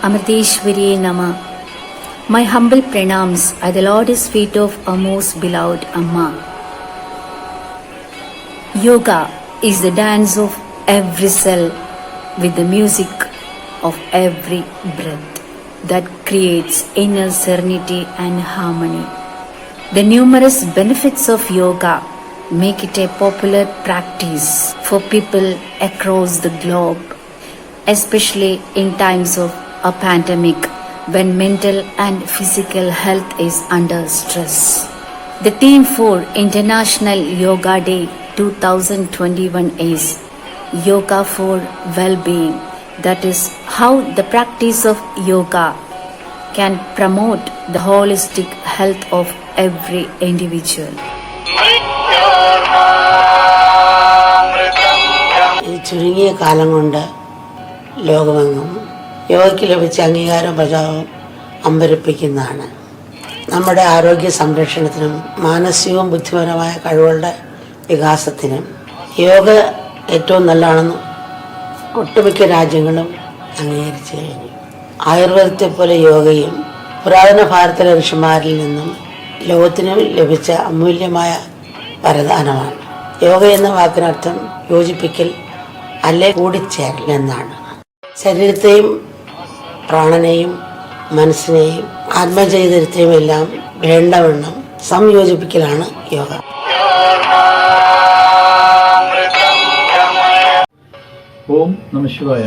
Amriteshwariye Nama. My humble pranams at the Lotus feet of our most beloved Amma. Yoga is the dance of every cell with the music of every breath that creates inner serenity and harmony. The numerous benefits of yoga make it a popular practice for people across the globe, especially in times of a pandemic when mental and physical health is under stress. The theme for International Yoga Day 2021 is Yoga for Well-Being. That is how the practice of yoga can promote the holistic health of every individual. ഈ ചുരുങ്ങിയ കാലം കൊണ്ട് ലോകമെങ്ങും യോഗയ്ക്ക് ലഭിച്ച അംഗീകാരം പ്രചാരം അമ്പരപ്പിക്കുന്നതാണ്. നമ്മുടെ ആരോഗ്യ സംരക്ഷണത്തിനും മാനസികവും ബുദ്ധിപരമായ കഴിവുകളുടെ വികാസത്തിനും യോഗ ഏറ്റവും നല്ലതാണെന്ന് ഒട്ടുമിക്ക രാജ്യങ്ങളും അംഗീകരിച്ചു കഴിഞ്ഞു. ആയുർവേദത്തെ പോലെ യോഗയും പുരാതന ഭാരതത്തിലെ ഋഷിമാരിൽ നിന്നും ലോകത്തിന് ലഭിച്ച അമൂല്യമായ വരദാനമാണ്. യോഗ എന്ന വാക്കിനർത്ഥം യോജിപ്പിക്കൽ അല്ലെ കൂടിച്ചേരൽ എന്നാണ്. ശരീരത്തെയും പ്രാണനെയും മനസ്സിനെയും ആത്മചൈതന്യത്തെയും എല്ലാം വേണ്ടവണ്ണം സംയോജിപ്പിക്കലാണ് യോഗ. ഓം നമഃ ശിവായ.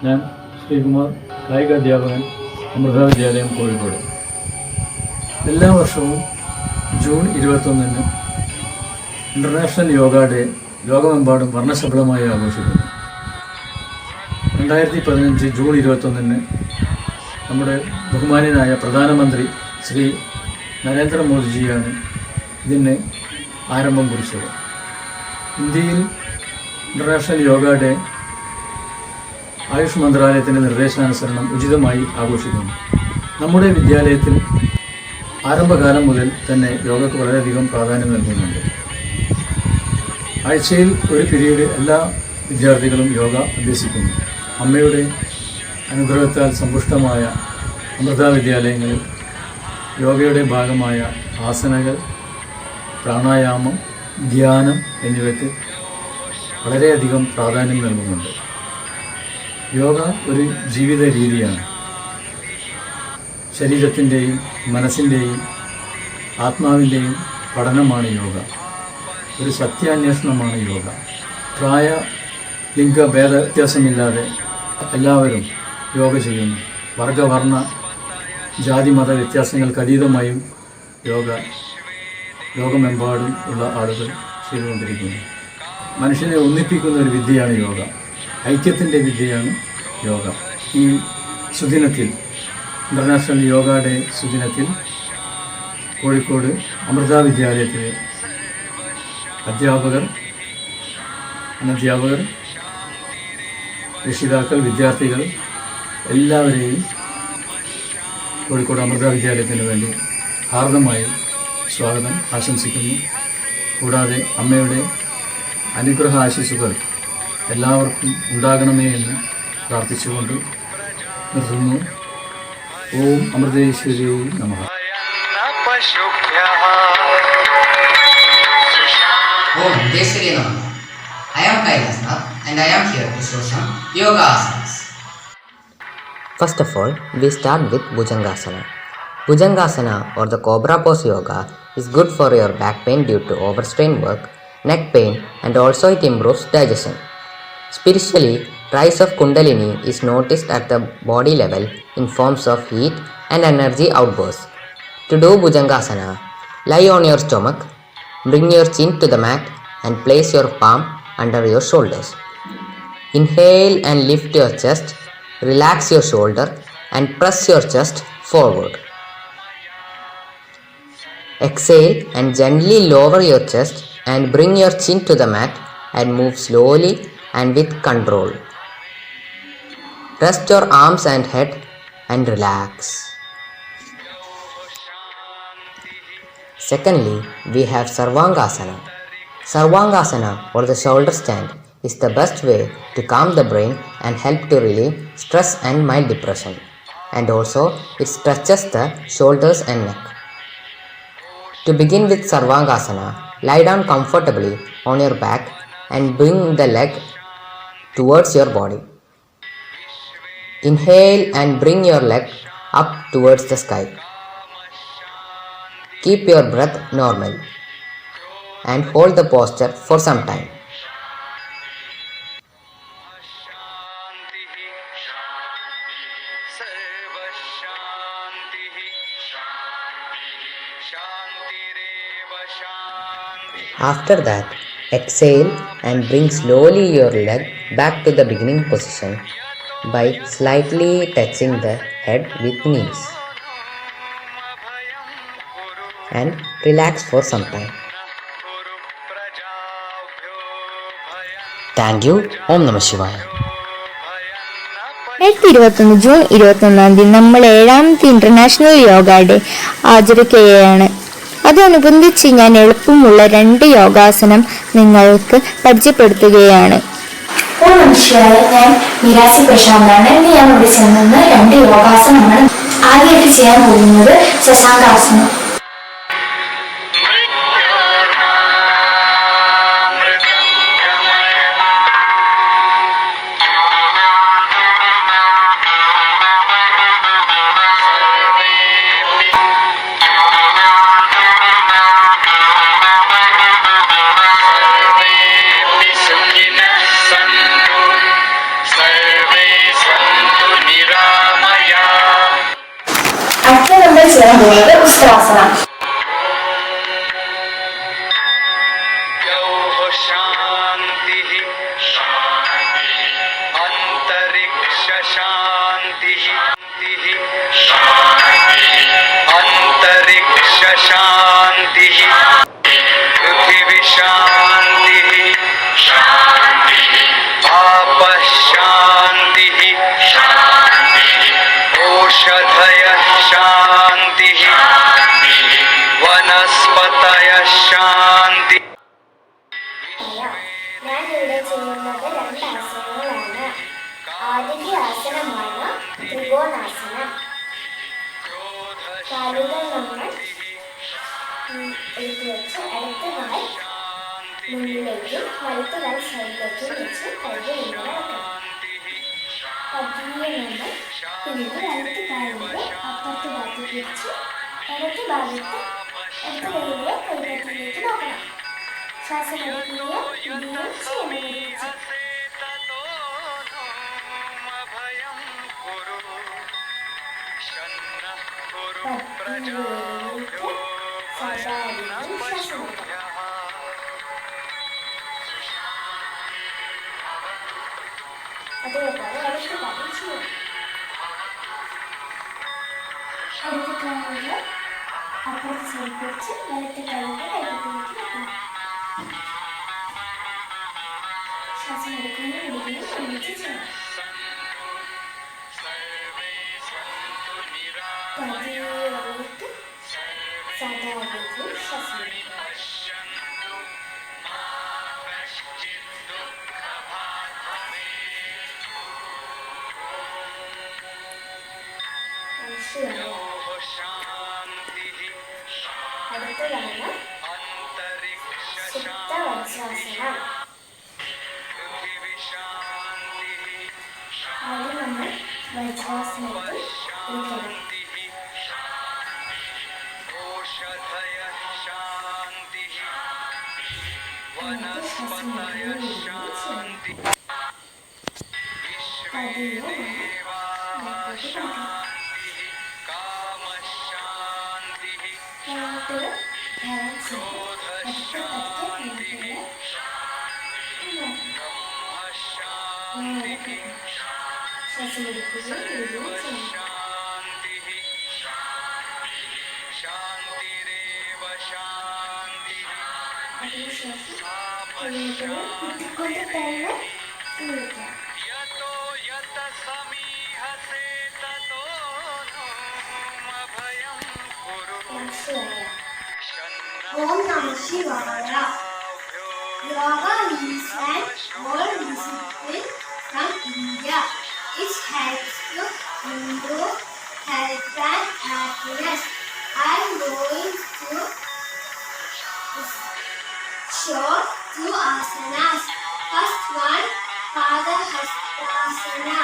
ഞാൻ ശ്രീകുമാർ, കായിക അധ്യാപകൻ, അമൃത വിദ്യാലയം, കോഴിക്കോട്. എല്ലാ വർഷവും ജൂൺ 21 ഇൻ്റർനാഷണൽ യോഗ ഡേ ലോകമെമ്പാടും വർണ്ണശബളമായി ആഘോഷിക്കുന്നു. 2015 ജൂൺ 21 നമ്മുടെ ബഹുമാന്യനായ പ്രധാനമന്ത്രി ശ്രീ നരേന്ദ്രമോദിജിയാണ് ഇതിന് ആരംഭം കുറിച്ചത്. ഇന്ത്യയിൽ ഇൻ്റർനാഷണൽ യോഗ ഡേ ആയുഷ് മന്ത്രാലയത്തിൻ്റെ നിർദ്ദേശാനുസരണം ഉചിതമായി ആഘോഷിക്കുന്നു. നമ്മുടെ വിദ്യാലയത്തിൽ ആരംഭകാലം മുതൽ തന്നെ യോഗയ്ക്ക് വളരെയധികം പ്രാധാന്യം നൽകുന്നുണ്ട്. ആഴ്ചയിൽ ഒരു പീരീഡ് എല്ലാ വിദ്യാർത്ഥികളും യോഗ അഭ്യസിക്കുന്നു. അമ്മയുടെ അനുഗ്രഹത്താൽ സമ്പുഷ്ടമായ അമൃത വിദ്യാലയങ്ങളിൽ യോഗയുടെ ഭാഗമായ ആസനകൾ, പ്രാണായാമം, ധ്യാനം എന്നിവയ്ക്ക് വളരെയധികം പ്രാധാന്യം നൽകുന്നുണ്ട്. യോഗ ഒരു ജീവിത രീതിയാണ്. ശരീരത്തിൻ്റെയും മനസ്സിൻ്റെയും ആത്മാവിൻ്റെയും പഠനമാണ് യോഗ. ഒരു സത്യാന്വേഷണമാണ് യോഗ. പ്രായ ലിംഗ ഭേദ വ്യത്യാസമില്ലാതെ എല്ലാവരും യോഗ ചെയ്യുന്നു. വർഗവർണ്ണ ജാതി മത വ്യത്യാസങ്ങൾക്ക് അതീതമായും ലോകമെമ്പാടും ഉള്ള ആളുകൾ ചെയ്തുകൊണ്ടിരിക്കുന്നു. മനുഷ്യനെ ഒന്നിപ്പിക്കുന്ന ഒരു വിദ്യയാണ് യോഗ. ഐക്യത്തിൻ്റെ വിദ്യയാണ് യോഗ. ഈ സുദിനത്തിൽ, ഇൻ്റർനാഷണൽ യോഗ ഡേ സുദിനത്തിൽ, കോഴിക്കോട് അമൃത വിദ്യാലയത്തിലെ അധ്യാപകർ, അനധ്യാപകർ, രക്ഷിതാക്കൾ, വിദ്യാർത്ഥികൾ എല്ലാവരെയും കോഴിക്കോട് അമൃത വിദ്യാലയത്തിന് വേണ്ടി ഹാർദമായി സ്വാഗതം ആശംസിക്കുന്നു. കൂടാതെ അമ്മയുടെ അനുഗ്രഹ ആശീസ്സുകൾ എല്ലാവർക്കും ഉണ്ടാകണമേ എന്ന് പ്രാർത്ഥിച്ചുകൊണ്ട് നിർത്തുന്നു. ഓം അമൃതേശ്വരി നമഃ. Om Desri Namaha. I am Kailasnath and I am here to show some yoga asanas. First of all, we start with Bhujangasana. Bhujangasana or the Cobra Pose Yoga is good for your back pain due to overstrained work, neck pain, and also it improves digestion. Spiritually, rise of Kundalini is noticed at the body level in forms of heat and energy outbursts. To do Bhujangasana, lie on your stomach, bring your chin to the mat and place your palm under your shoulders. Inhale and lift your chest, relax your shoulder and press your chest forward. Exhale and gently lower your chest and bring your chin to the mat and move slowly and with control. Rest your arms and head and relax. Secondly, we have Sarvangasana. Sarvangasana or the shoulder stand is the best way to calm the brain and help to relieve stress and mild depression. And also, it stretches the shoulders and neck. To begin with Sarvangasana, lie down comfortably on your back and bring the leg towards your body. Inhale and bring your leg up towards the sky. Keep your breath normal and hold the posture for some time. After that, exhale and bring slowly your leg back to the beginning position by slightly touching the head with knees. And relax for some time. Thank you. Om Namah Shivaya. 2021 June 21 നമ്മൾ 7ാമത്തെ international yoga day ആചരിക്കുകയാണ്. അതനുബന്ധിച്ച് ഞാൻ എളുപ്പമുള്ള 2 യോഗാസനം നിങ്ങൾക്ക് പരിചയപ്പെടുത്തുകയാണ്. ഞാൻ നിരാസി പ്രശാന്താണ്. ഇന്ന് ഞാൻ ഇവിടെ ചെന്നത് 2 യോഗാസനമാണ്. ആദ്യമായിട്ട് ചെയ്യാൻ പോകുന്നത് ശശാങ്കാസനം. അടുത്ത നമ്മൾ ചെയ്യാൻ പോകുന്നത് ഉസ്ത്രാസനം. ഞാനിവിടെ ചെയ്യുന്നത് 2 ആസനങ്ങളാണ്. ആദ്യത്തെ ആസനമാണ് ത്രികോണാസനം. കാലുകൾ നമ്മൾ എടുത്തു വെച്ച് ഇടത്ത് കാൽ മുന്നിലേക്കും വലത്ത് കാൽ സൈഡിലേക്കും വെച്ച് കൈകൾ ഇങ്ങനെ വെക്കണം. പതിയെ നമ്മൾ പിന്നെ വലത്ത് കാലിൻ്റെ അപ്പുറത്ത് ഭാഗത്തേക്ക് വെച്ച് ഇടത്ത് ഭാഗത്ത് ഇടത്ത് കൈയിലെ കൈപ്പറ്റിയിലേക്ക് നോക്കണം. ശ്വാസം എടുക്കുകയും ഇടുകയും ചെയ്യണം. അതേപോലെ അടുത്ത കാര്യം ചെയ്യണം. അടുത്ത കാലിൽ അപ്പുറത്ത് സൈഡ് വെച്ച് വലത്തെ കാലിൻ്റെ കൈപ്പറ്റിയിലേക്ക് വെക്കണം. ശ്വാസം എടുക്കുകയും ഇടുകയും ഒരുമിച്ച് ചെയ്യണം. പതിയെ വന്നിട്ട് സാധാരണ ശ്വാസം എടുക്കുക. അടുത്തതാണ് സുപ്ത വജ്രാസനം. ആദ്യം നമ്മൾ വജ്രാസനത്തിൽ ഇരിക്കണം. എന്നിട്ട് ശ്വാസം എടുക്കുകയും ചെയ്യണം. പതിയെ ബാക്കോട്ട് കൊടുക്കണം. ശ്വാസം എടുക്കുകയും ഇടുകയും ചെയ്യണം. അതിനുശേഷം കൈകൾ കുത്തിക്കൊണ്ട് തന്നെ വിളിക്കാം. ഓം നമഃ ശിവായ. Yoga is an old discipline from India. It helps to improve health and happiness. I am going to show two asanas. First one, Padahastasana.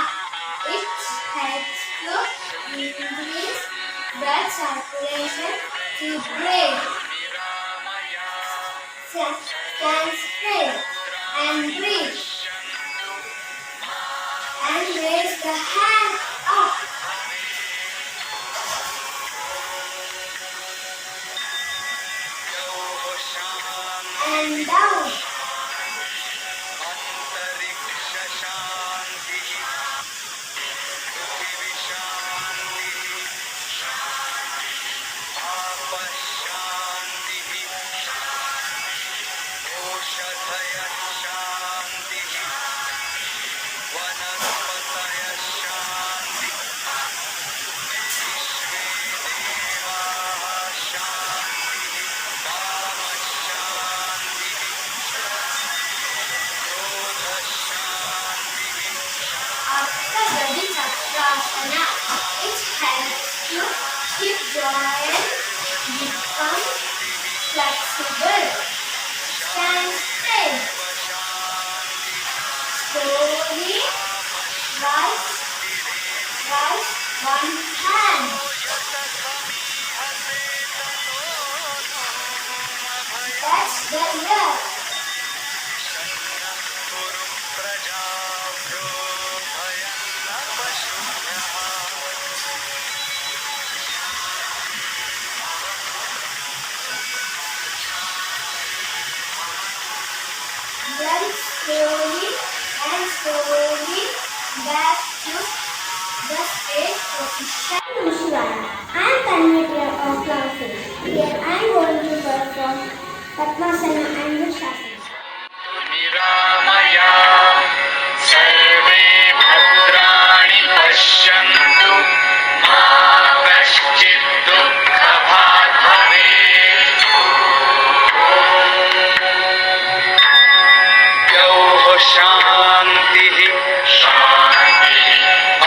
It helps to increase blood circulation to brain. Stand straight and breathe. And raise the hand up. And down. Gadi Chakrasana. It helps to keep joints become flexible. Stand straight. Slowly rise one hand. That's the left. Then slowly back to the straight position. Namaskar. I am Tanmaya of class 8. Here I am going to perform Padmasana and Vrikshasana. निरामया सर्वे भद्राणि पश्यन्तु मा कश्चित् दुःखभाग् भवेत् द्यौः शान्तिः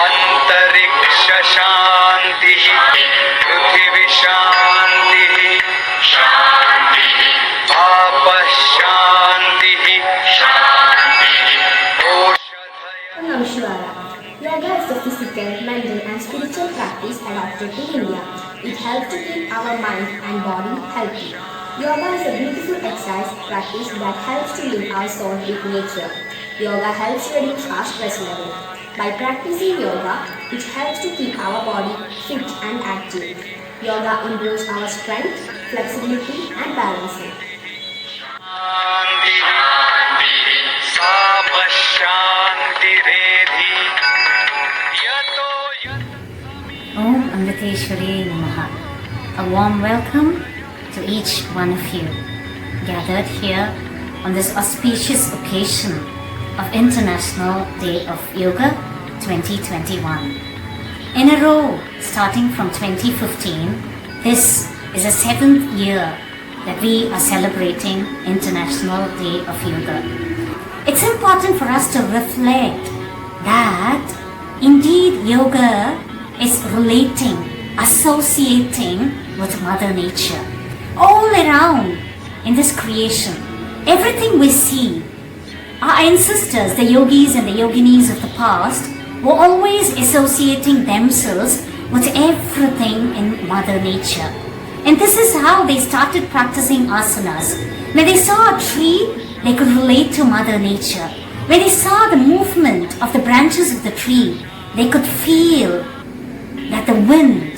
अन्तरिक्ष शान्तिः पृथिवी शान्तिः आपः शान्तिः Namaskara. Yoga is the physical, mental and spiritual practice adapted to India. It helps to keep our mind and body healthy. Yoga is a beautiful exercise practice that helps to link our soul with nature. Yoga helps reduce our stress level. By practicing yoga, it helps to keep our body fit and active. Yoga improves our strength, flexibility and balancing. Om Amriteshwari Namaha. A warm welcome to each one of you gathered here on this auspicious occasion of International Day of Yoga 2021. In a row, starting from 2015, this is the 7th year that we are celebrating International Day of Yoga. It's important for us to reflect that indeed yoga is relating, associating with Mother Nature. All around in this creation, everything we see, our ancestors, the yogis and the yoginis of the past, were always associating themselves with everything in Mother Nature. And this is how they started practicing asanas. When they saw a tree, they could relate to Mother Nature. When they saw the movement of the branches of the tree, they could feel that the wind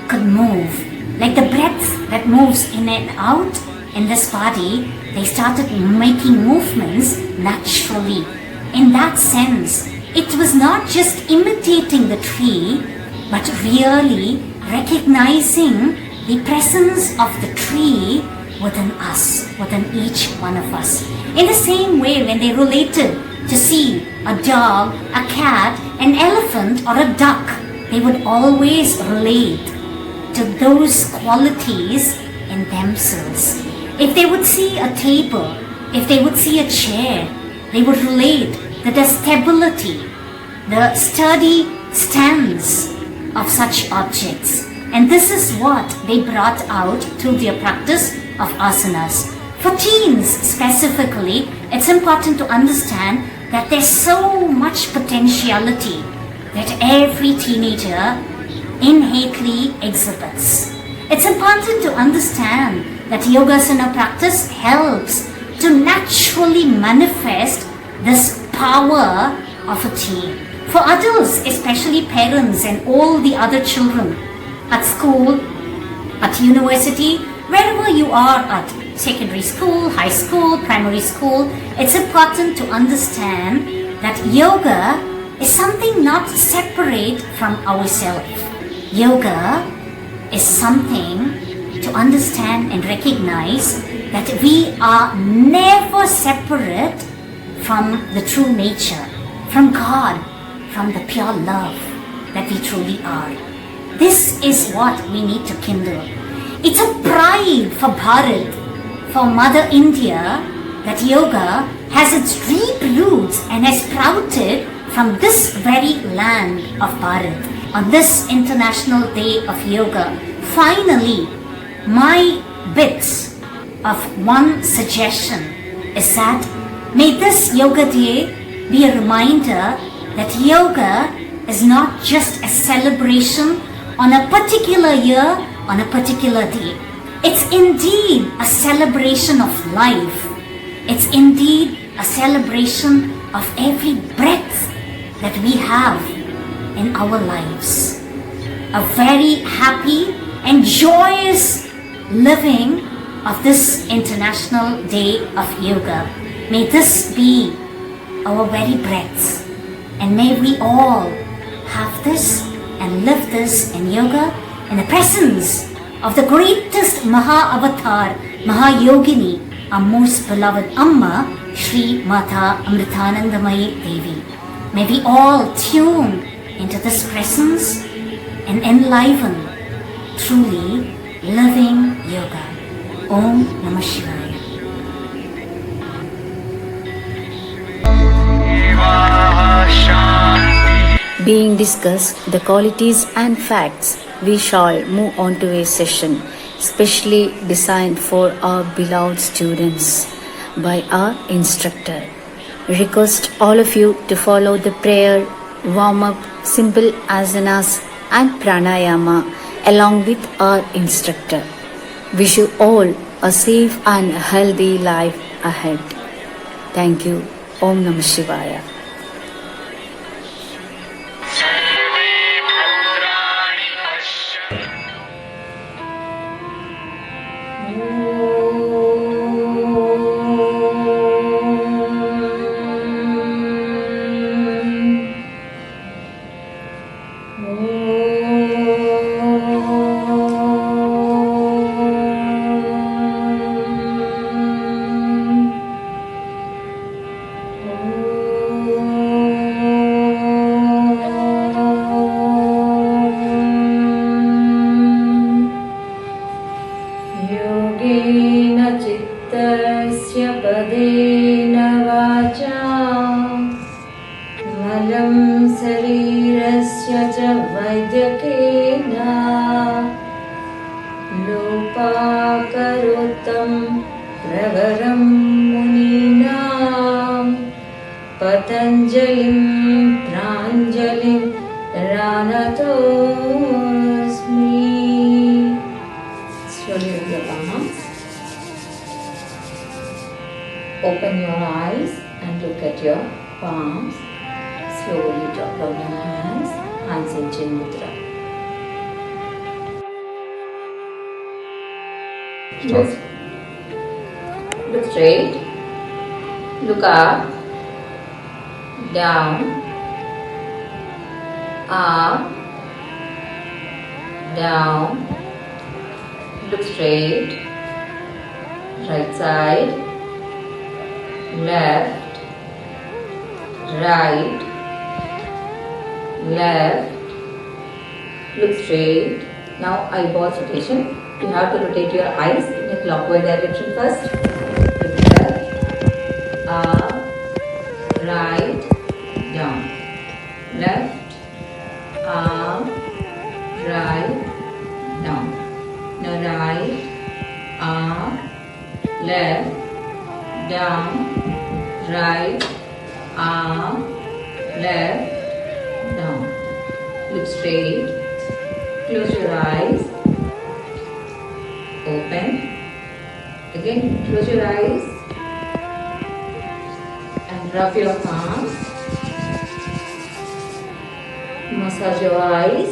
could move. Like the breath that moves in and out in this body, they started making movements naturally. In that sense, it was not just imitating the tree, but really recognizing the presence of the tree within us, within each one of us. In the same way, when they related to see a dog, a cat, an elephant or a duck, they would always relate to those qualities in themselves. If they would see a table if they would see a chair, they would relate that the stability, the sturdy stance of such objects. And this is what they brought out through their practice of asanas. For teens specifically, it's important to understand that there's so much potentiality that every teenager innately exhibits. It's important to understand that Yogasana practice helps to naturally manifest this power of a teen. For adults, especially parents and all the other children at school, at university, wherever you are at secondary school, high school, primary school, it's important to understand that yoga is something not separate from ourselves. Yoga is something to understand and recognize that we are never separate from the true nature, from God, from the pure love that we truly are. This is what we need to kindle. It's a pride for Bharat, for Mother India, that yoga has its deep roots and has sprouted from this very land of Bharat. On this International Day of Yoga, finally, my bits of one suggestion is that may this Yoga Day be a reminder that yoga is not just a celebration on a particular year, on a particular day. It's indeed a celebration of life. It's indeed a celebration of every breath that we have in our lives. A very happy and joyous living of this International Day of Yoga. May this be our very breaths, and may we all have this and live this in yoga in the presence of the greatest Maha Avatar, Maha Yogini, our most beloved Amma, Shri Mata Amritanandamayi Devi. May we all tune into this presence and enliven truly living yoga. Om Namah Shivaya. Being discussed the qualities and facts, we shall move on to a session specially designed for our beloved students by our instructor. Request all of you to follow the prayer, warm-up, simple asanas and pranayama along with our instructor. Wish you all a safe and healthy life ahead. Thank you. Om Namah Shivaya. योगेन चित्तस्य पदेन वाचा मलं शरीरस्य च वैद्यकेन लोपाकरोतं प्रवरं मुनीनां पतञ्जलिं प्राञ्जलिं प्रणतोऽस्मि. Slowly with your palms. Open your eyes and look at your palms. Slowly drop down your hands. Hands in Chin Mudra. Look straight. Look up. Down. Up. Down. Look straight. Right side. Left. Right. Left. Look straight. Now eyeball rotation. You have to rotate your eyes in a clockwise direction first. Look here. up, right, down. Left, up, right, down. Now right, up, left, down, right, up, left, down. Look straight. Close your eyes. Open. Again, close your eyes. And rub your palms. Massage your eyes.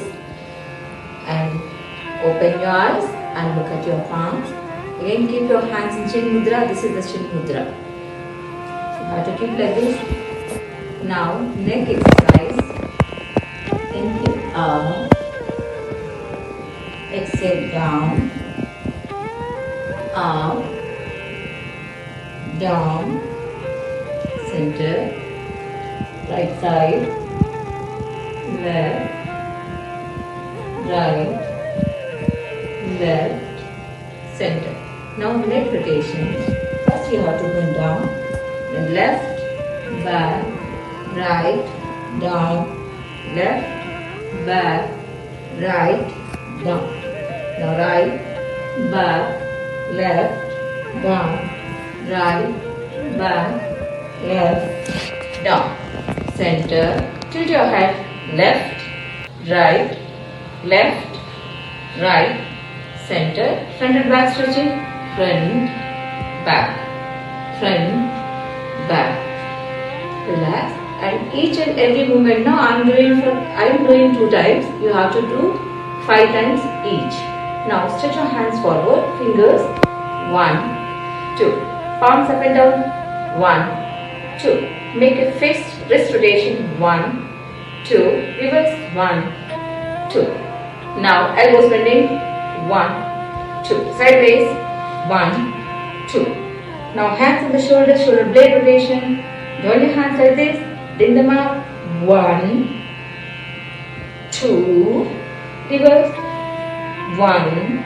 And open your eyes and look at your palms. Again, keep your hands in Chin Mudra. This is the Chin Mudra. You have to keep like this. Now, neck exercise. Inhale up. Exhale down. Up. Down. Center. Right side. Left. Right. Left. Center. Now neck rotation. First you have to bend down. Then left. Back. Right. Down. Left. Back. Right. Down. Now right. Back. Left. Down. Right. Back. Left. Down. Center. Tilt your head. Left. Right. Left. Right. Center. Front and back stretching. Front. Back. Front. Back. Relax. And each and every movement. Now I am doing 2 times. You have to do 5 times each. Now stretch your hands forward. Fingers. 1, 2. Palms up and down. 1, 2. Make a fixed wrist rotation. 1, 2. Reverse. 1, 2. Now elbows bending. 1, 2. Sideways. 1, 2. Now hands on the shoulders. Shoulder blade rotation. Join your hands like this. Bring them up. 1, 2. Reverse. 1,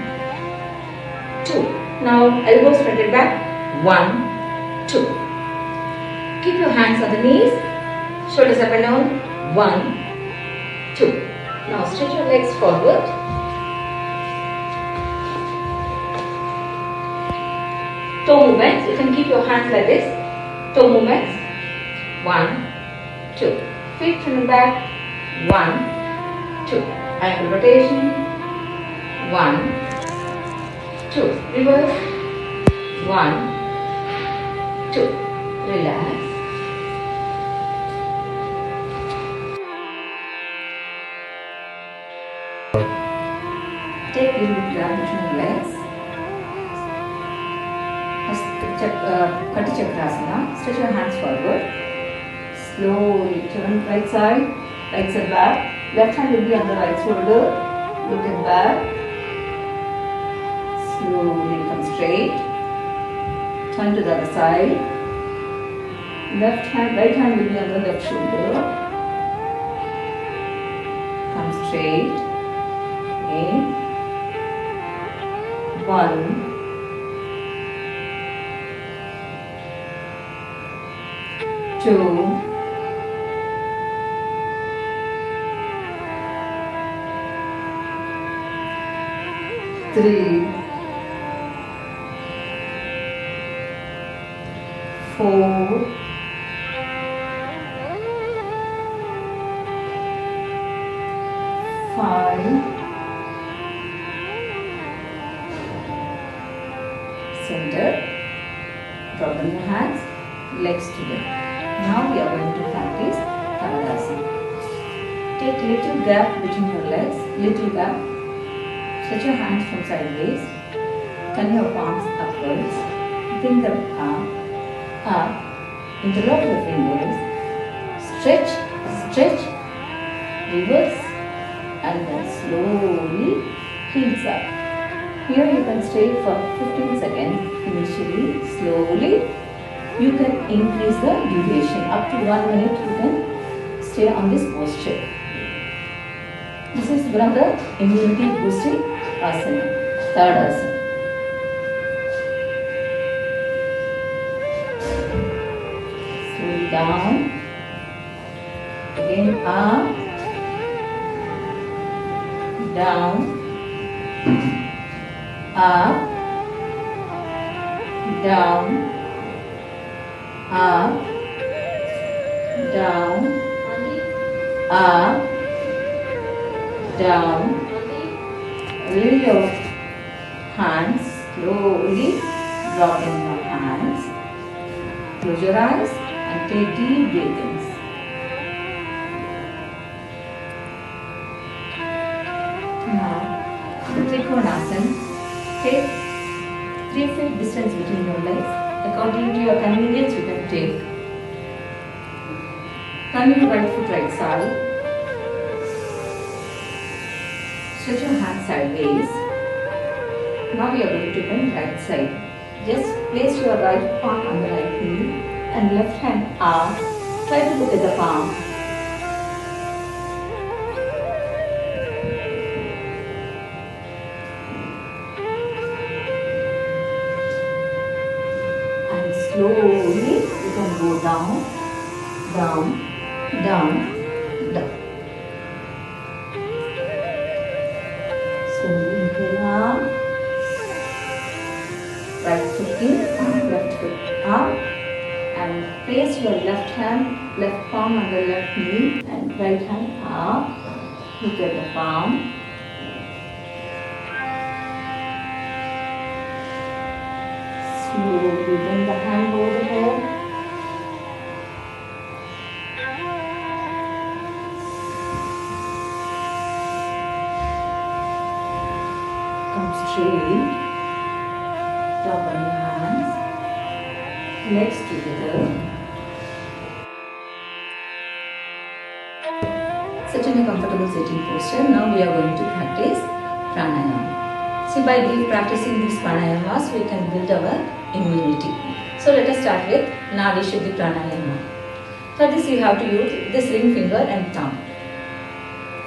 2. Now elbows front and back. 1, 2. Keep your hands on the knees. Shoulders up and down. 1, 2. Now stretch your legs forward. Toe movements. You can keep your hands like this. Toe movements. 1, 2. Feet front and back. 1, 2. Ankle rotation. 1, 2. Reverse. 1, 2. Relax. Take little ground between your legs. Kati Chakrasana. Stretch your hands forward. Slowly turn right side back. Left hand will be on the right shoulder. Look it back. Slowly come straight. Turn to the other side. Right hand will be on the left shoulder. Come straight. Again. 1, 2, 3, 4, 5, center. Drop on your hands, legs together. Now we are going to practice Tanadasana. Take little gap between your legs, little gap. Stretch your hands from sideways. Turn your palms upwards. Bring them up. Interlock your fingers. Stretch, reverse, and then slowly heels up. Here you can stay for 15 seconds initially. Slowly you can increase the duration. Up to 1 minute you can stay on this posture. This is one of the immunity boosting asana, third asana. slowly down, again up, down, up, down, up, down, up, down. Release your hands, slowly drop in your hands. Close your eyes and take deep breathings. Now, Trikonasana. Take 3 feet distance between your legs. According to your convenience, you can take. Turn your right foot right side. Stretch your hands sideways. Now we are going to bend right side. Just place your right palm on the right knee and left hand up. Try to look at the palm. And slowly you can go down, down, down, down. Slowly inhale up. Right foot in, left foot up, and place your left hand, left palm on the left knee, and right hand up. Look at the palm. Slowly bring the hand over the head. Come straight. Drop on your hands, legs together. Sit in a comfortable sitting posture. Now we are going to practice pranayama. See, by practicing these pranayamas, we can build our immunity. So let us start with Nadi Shuddhi Pranayama. For this you have to use this ring finger and thumb.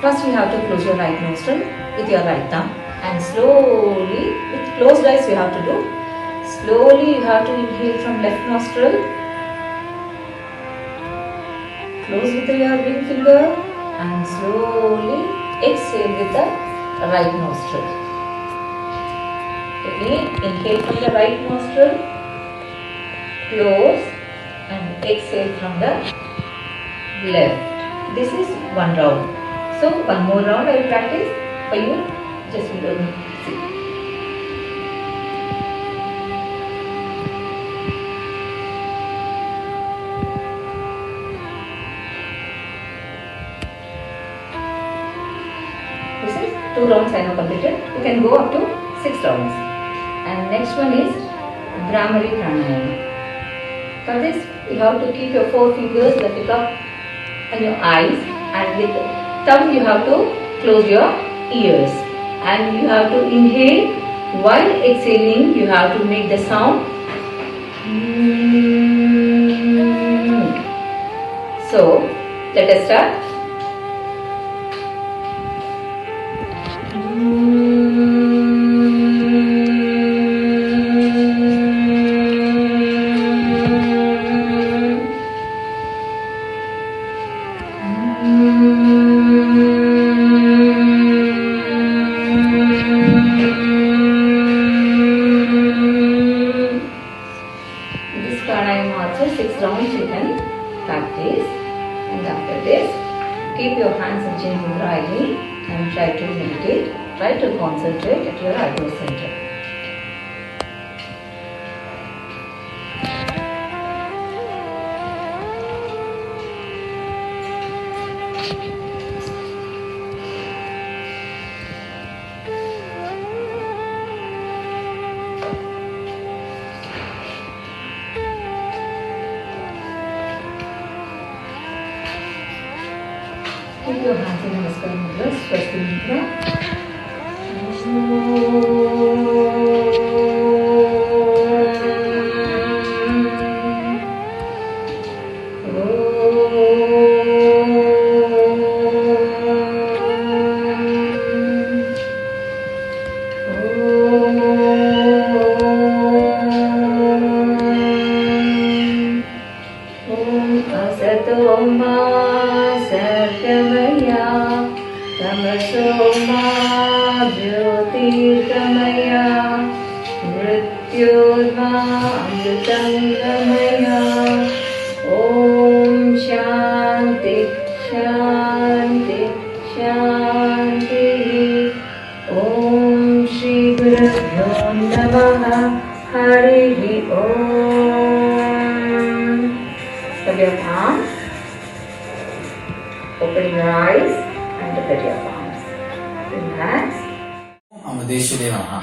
First you have to close your right nostril with your right thumb, and slowly, with closed eyes you have to do. Slowly you have to inhale from left nostril. Close with your ring finger and slowly exhale with the right nostril. Again, inhale from the right nostril. Close and exhale from the left. This is one round. So one more round I will practice for you. Just below me. See. This is 2 rounds I have completed. You can go up to 6 rounds. And next one is Bhramari Pranayama. For this, you have to keep your 4 fingers, lift it up on your eyes, and with the thumb you have to close your ears. And you have to inhale. While exhaling, you have to make the sound. So, let us start. This pranayama also 6 rounds you can practice, and after this keep your hands and chin dryly and try to meditate, try to concentrate at your eyebrow center. Keep your hands in Namaskar Mudra, Swasti Mudra. Om Amritangamaya. Om Shanti Shanti Shanti. Om Shri Gurubhyo Namaha. Harihi Om. Put your palms. Open your eyes and look at your palms. Relax. Amadeshwari Namaha.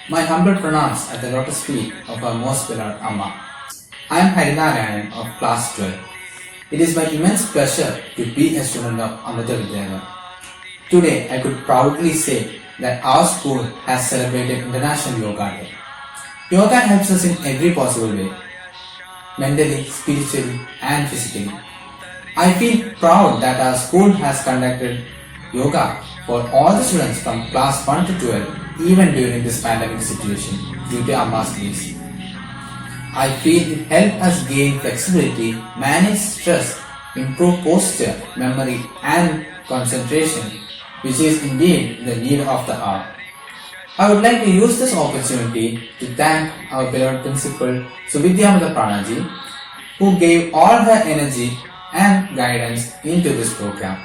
My humble pronouns at the lotus feet of our most beloved Amma. I am Harinarayan of class 12. It is my immense pleasure to be a student of Amrita Vidyalaya. Today I could proudly say that our school has celebrated International Yoga Day. Yoga helps us in every possible way, mentally, spiritually and physically. I feel proud that our school has conducted yoga for all the students from class 1 to 12 even during this pandemic situation due to Amma's grace. I feel it helped us gain flexibility, manage stress, improve posture, memory and concentration, which is indeed the need of the hour. I would like to use this opportunity to thank our beloved principal Subhidhyamrita Pranaji, who gave all her energy and guidance into this program.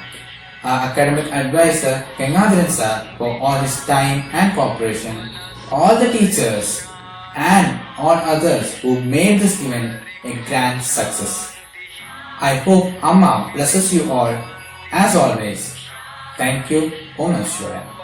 Our academic advisor Gangadharan sir for all his time and cooperation, all the teachers and all others who made this event a grand success. I hope Amma blesses you all as always. Thank you. Om Namah Shivaya.